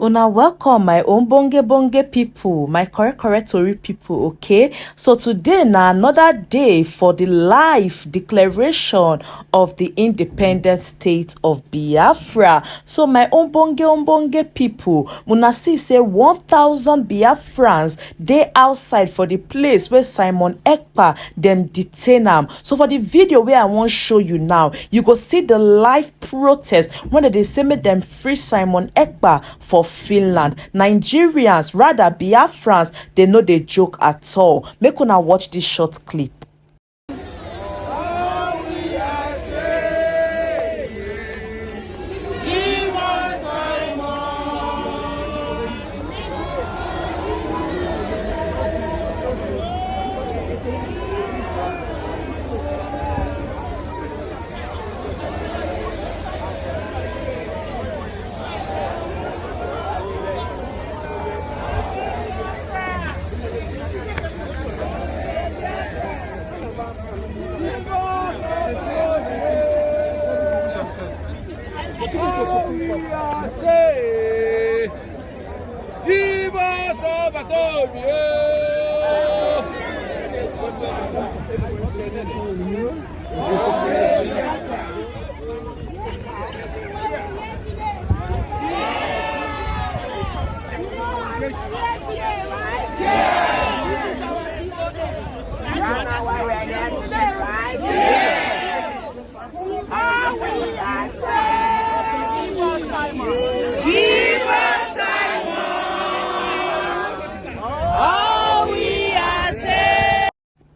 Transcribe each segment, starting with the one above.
Una welcome my own bonge people, my correct tori people, okay? So today na another day for the live declaration of the independent state of Biafra. So my own bonge people, una see say 1,000 Biafrans dey outside for the place where Simon Epka dem detain am. So for the video where I wan show you now, you go see the live protest when they say make dem free Simon Epka for Finland. Nigerians, rather Biafrans, they know they joke at all. Make una watch this short clip. Give us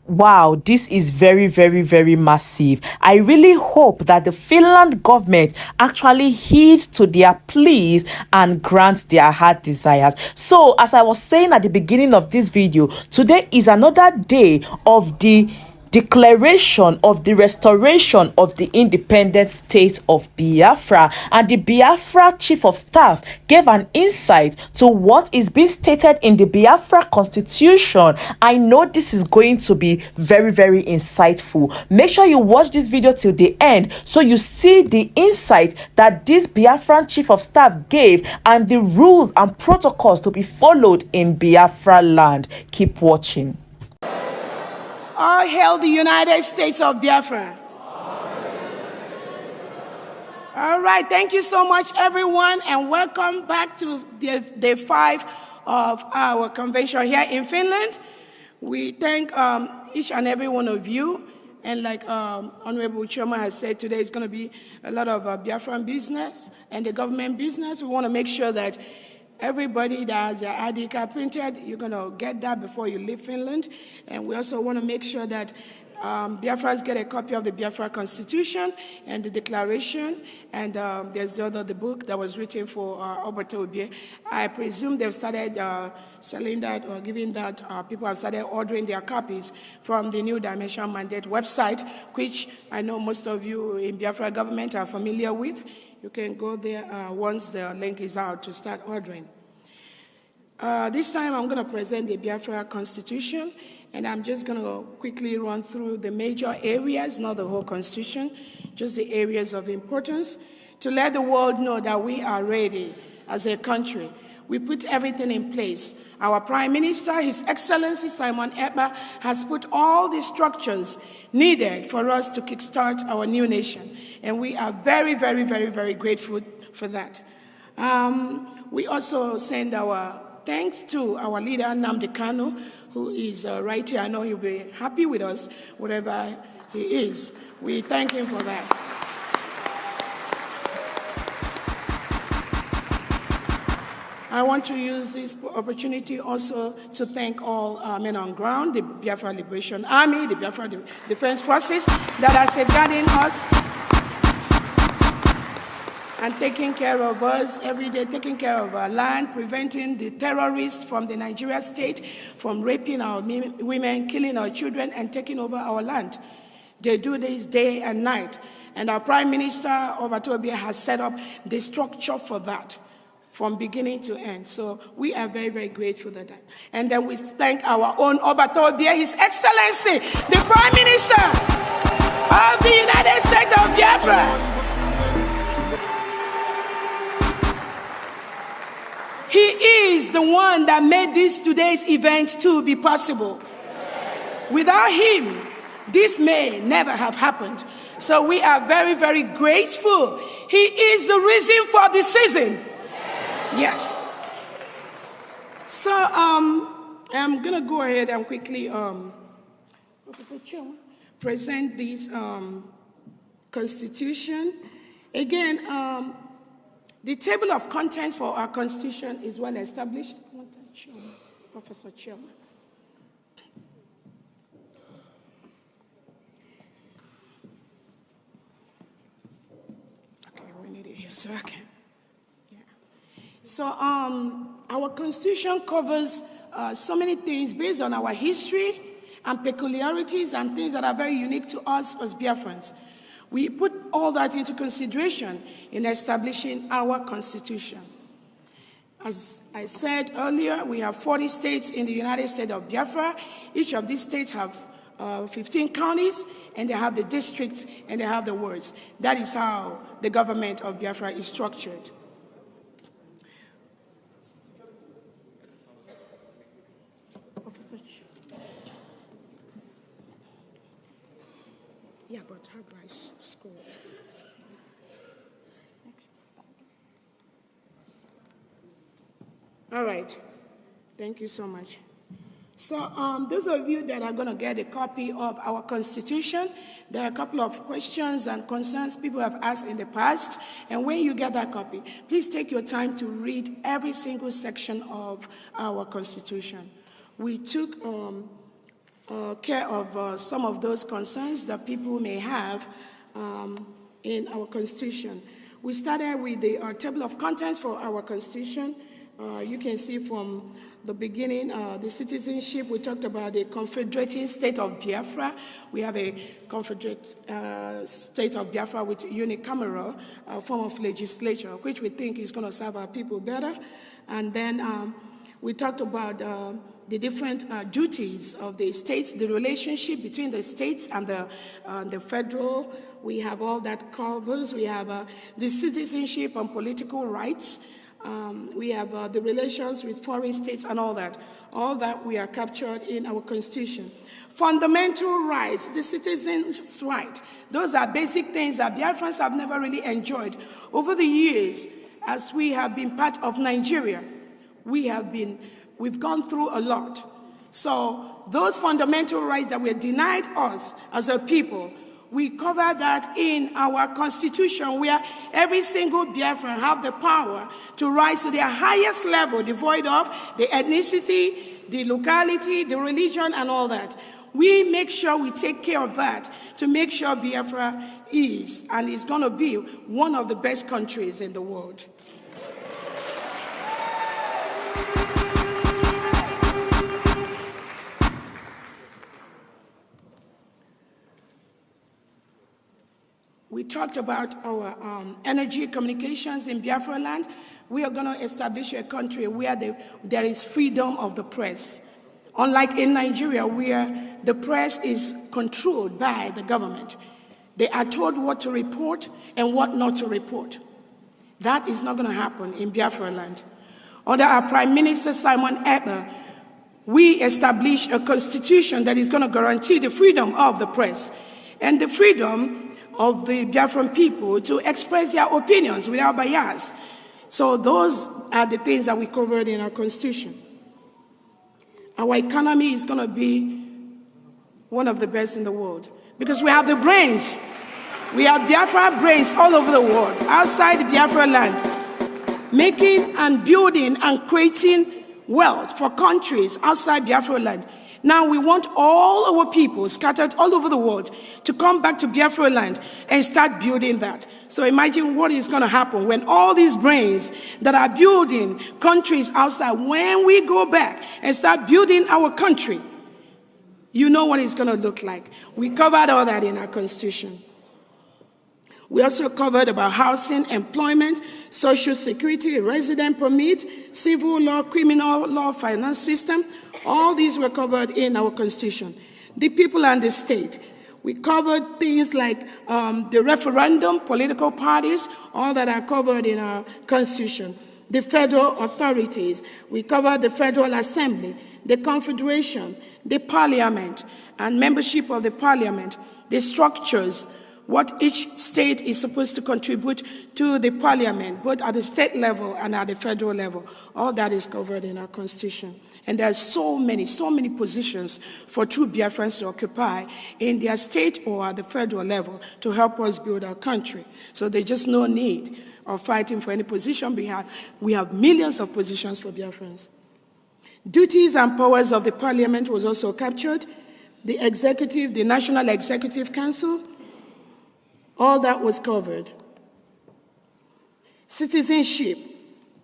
Wow, this is very massive. I really hope that the Finland government actually heeds to their pleas and grants their heart desires. So, as I was saying at the beginning of this video, today is another day of the declaration of the restoration of the independent state of Biafra, and the Biafra chief of staff gave an insight to what is being stated in the Biafra constitution. I know this is going to be very insightful. Make sure you watch this video till the end so you see the insight that this Biafran chief of staff gave and the rules and protocols to be followed in Biafra land. Keep watching. All hail the United States of Biafra. All right, thank you so much, everyone, and welcome back to day 5 of our convention here in Finland. We thank each and every one of you, and like Honorable Chairman has said, today is going to be a lot of Biafran business and the government business. We want to make sure that everybody that has their ID card printed, you're going to get that before you leave Finland. And we also want to make sure that Biafrans get a copy of the Biafra Constitution and the Declaration. And there's the book that was written for ODUDUWAS. I presume they've started selling that or giving that. People have started ordering their copies from the New Dimension Mandate website, which I know most of you in Biafra government are familiar with. You can go there once the link is out to start ordering. This time I'm going to present the Biafra Constitution, and I'm just going to quickly run through the major areas, not the whole Constitution, just the areas of importance, to let the world know that we are ready as a country. We put everything in place. Our Prime Minister, His Excellency Simon Epka, has put all the structures needed for us to kickstart our new nation. And we are very grateful for that. We also send our thanks to our leader, Nnamdi Kanu, who is right here. I know he'll be happy with us, wherever he is. We thank him for that. I want to use this opportunity also to thank all men on ground, the Biafra Liberation Army, the Biafra Defense Forces that are safeguarding us and taking care of us every day, taking care of our land, preventing the terrorists from the Nigeria state from raping our women, killing our children, and taking over our land. They do this day and night. And our Prime Minister, ODUDUWAS, has set up the structure for that, from beginning to end. So we are very grateful for that. And then we thank our own ODUDUWAS, His Excellency, the Prime Minister of the United States of Biafra. He is the one that made today's event to be possible. Without him, this may never have happened. So we are very, very grateful. He is the reason for the season. Yes. So I'm going to go ahead and quickly present this Constitution. Again, the table of contents for our Constitution is well established. Professor Chairman. Okay, we need it here so I can. Yeah. So our Constitution covers so many things based on our history and peculiarities and things that are very unique to us as Biafrans. We put all that into consideration in establishing our Constitution. As I said earlier, we have 40 states in the United States of Biafra. Each of these states have 15 counties, and they have the districts, and they have the wards. That is how the government of Biafra is structured. Yeah, but how do I score? Next. All right. Thank you so much. So those of you that are going to get a copy of our Constitution, there are a couple of questions and concerns people have asked in the past. And when you get that copy, please take your time to read every single section of our Constitution. We took care of some of those concerns that people may have in our Constitution. We started with the table of contents for our Constitution. You can see from the beginning, the citizenship, we talked about the confederating state of Biafra. We have a confederate state of Biafra with unicameral form of legislature, which we think is going to serve our people better. And then we talked about the different duties of the states, the relationship between the states and the federal. We have all that covers. We have the citizenship and political rights. We have the relations with foreign states and all that. All that we are captured in our Constitution. Fundamental rights, the citizens' right. Those are basic things that Biafrans have never really enjoyed. Over the years, as we have been part of Nigeria, we've gone through a lot. So those fundamental rights that were denied us as a people, we cover that in our Constitution, where every single Biafran have the power to rise to their highest level, devoid of the ethnicity, the locality, the religion, and all that. We make sure we take care of that to make sure Biafra is and is going to be one of the best countries in the world. We talked about our energy communications in Biafra land. We are going to establish a country where there is freedom of the press. Unlike in Nigeria, where the press is controlled by the government. They are told what to report and what not to report. That is not going to happen in Biafra land. Under our Prime Minister, Simon Epka, we established a constitution that is going to guarantee the freedom of the press and the freedom of the Biafran people to express their opinions without bias. So those are the things that we covered in our Constitution. Our economy is going to be one of the best in the world because we have the brains. We have Biafra brains all over the world, outside the Biafra land, making and building and creating wealth for countries outside Biafra land. Now we want all our people scattered all over the world to come back to Biafra land and start building that. So imagine what is going to happen when all these brains that are building countries outside, when we go back and start building our country, you know what it's going to look like. We covered all that in our Constitution. We also covered about housing, employment, social security, resident permit, civil law, criminal law, finance system. All these were covered in our Constitution. The people and the state. We covered things like the referendum, political parties, all that are covered in our Constitution. the federal authorities. We cover the Federal Assembly, the Confederation, the Parliament, and membership of the Parliament, the structures, what each state is supposed to contribute to the Parliament, both at the state level and at the federal level. All that is covered in our Constitution. And there are so many positions for true Biafrans to occupy in their state or at the federal level to help us build our country. So there's just no need of fighting for any position. We have millions of positions for Biafrans. Duties and powers of the Parliament was also captured. The executive, the National Executive Council, all that was covered. Citizenship,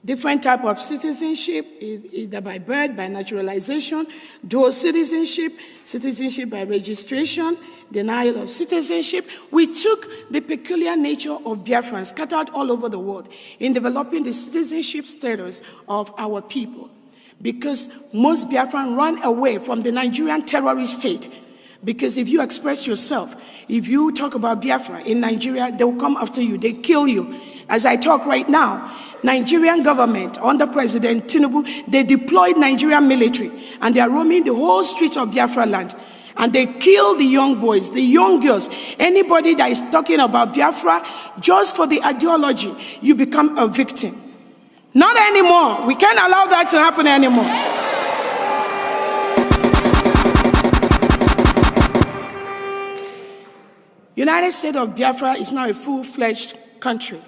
different type of citizenship, either by birth, by naturalization, dual citizenship, citizenship by registration, denial of citizenship. We took the peculiar nature of Biafrans scattered all over the world in developing the citizenship status of our people. Because most Biafrans run away from the Nigerian terrorist state. Because if you express yourself, if you talk about Biafra in Nigeria, they will come after you, they kill you. As I talk right now, Nigerian government under President Tinubu, they deployed Nigerian military and they are roaming the whole streets of Biafra land. And they kill the young boys, the young girls, anybody that is talking about Biafra just for the ideology, you become a victim. Not anymore. We can't allow that to happen anymore. United States of Biafra is now a full-fledged country.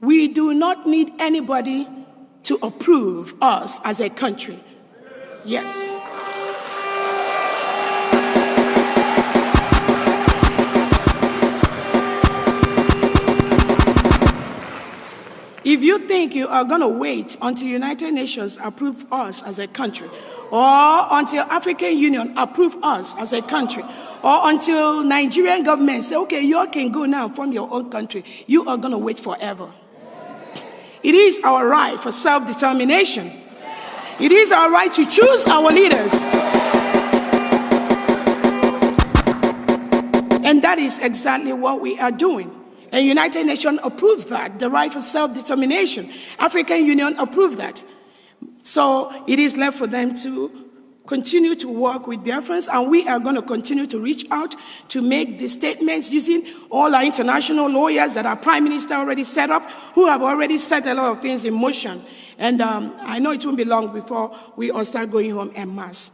We do not need anybody to approve us as a country. Yes. If you think you are going to wait until United Nations approve us as a country, or until African Union approve us as a country, or until Nigerian government say, okay, you all can go now and form your own country, you are going to wait forever. It is our right for self-determination. It is our right to choose our leaders. And that is exactly what we are doing. And United Nations approved that, the right for self-determination. African Union approved that. So it is left for them to continue to work with Biafrans, and we are going to continue to reach out to make the statements using all our international lawyers that our Prime Minister already set up, who have already set a lot of things in motion. And I know it won't be long before we all start going home en masse.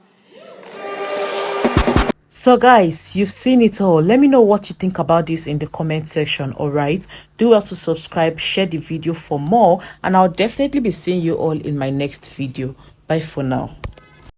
So guys, you've seen it all. Let me know what you think about this in the comment section, alright? Do well to subscribe, share the video for more, and I'll definitely be seeing you all in my next video. Bye for now.